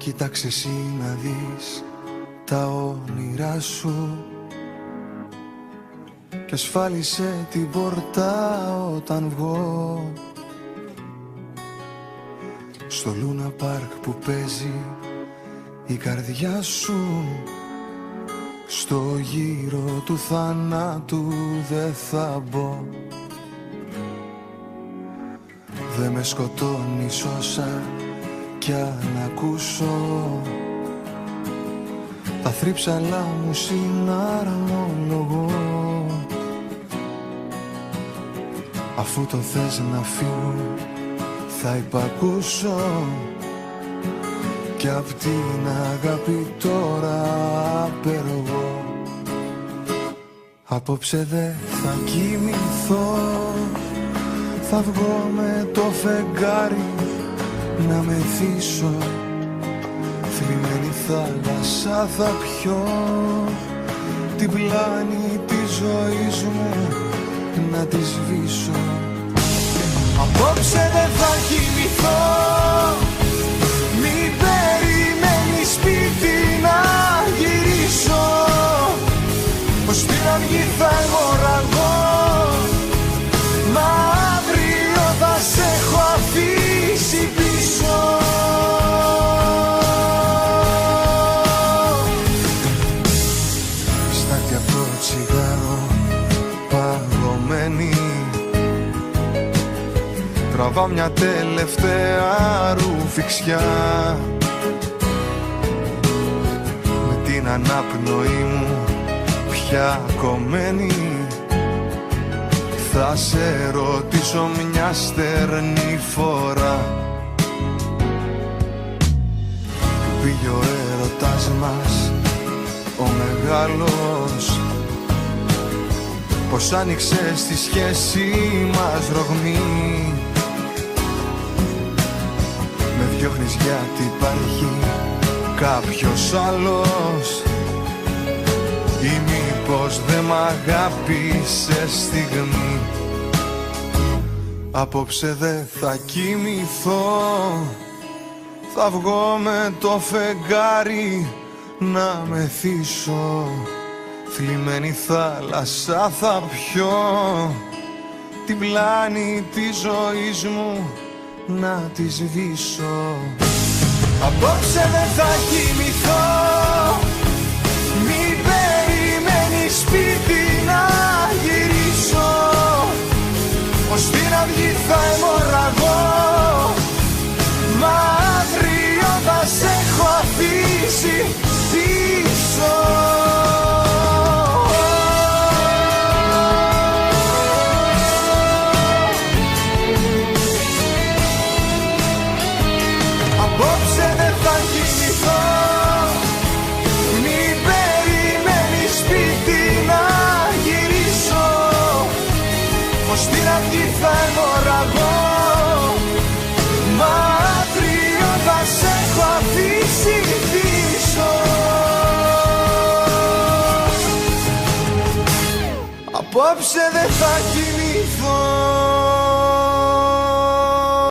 Κοίταξε εσύ να δεις τα όνειρά σου κι ασφάλισε την πόρτα όταν βγω στο Λούνα Πάρκ που παίζει η καρδιά σου. Στο γύρο του θανάτου δεν θα μπω. Δε με σκοτώνεις όσα κι αν ακούσω τα θρύψαλα μου συναρμολογώ. Αφού το θες να φύγω θα υπακούσω κι απ' την αγάπη τώρα απεργώ. Απόψε δε θα κοιμηθώ, θα βγω με το φεγγάρι να μεθύσω. Θλιμμένη θάλασσα θα πιω, την πλάνη της ζωής μου να τη σβήσω. Απόψε δεν θα κοιμηθώ, μην περιμένεις σπίτι να γυρίσω. Πως την αυγή θα εγωραγώ, μα αύριο θα σε έχω αφήσει πίσω. Στάκια από το τσιγάρο παγωμένη, τραβά μια τελευταία ρουφιξιά. Με την ανάπνοη μου πια κομμένη, θα σε ρωτήσω μια στερνή φορά. Που πήγε ο έρωτας μας ο μεγάλος, πως άνοιξε στη σχέση μας ρογμή. Με διώχνεις γιατί υπάρχει κάποιος άλλος, ή μήπως δεν μ' αγάπησες στιγμή. Απόψε δε θα κοιμηθώ, θα βγω με το φεγγάρι να μεθύσω. Θλιμμένη θάλασσα θα πιω, την πλάνη της ζωής μου να τη σβήσω. Απόψε δεν θα κοιμηθώ, μην περιμένεις σπίτι να γυρίσω. Πως την αυγή θα αιμορραγώ, μα αύριο θα σε έχω αφήσει πίσω. Απόψε δεν θα κοιμηθώ, μην περιμένεις σπίτι να γυρίσω. Πως την αυγή θα αιμορραγώ, μα αύριο θα σε έχω αφήσει πίσω. Απόψε δεν θα κοιμηθώ.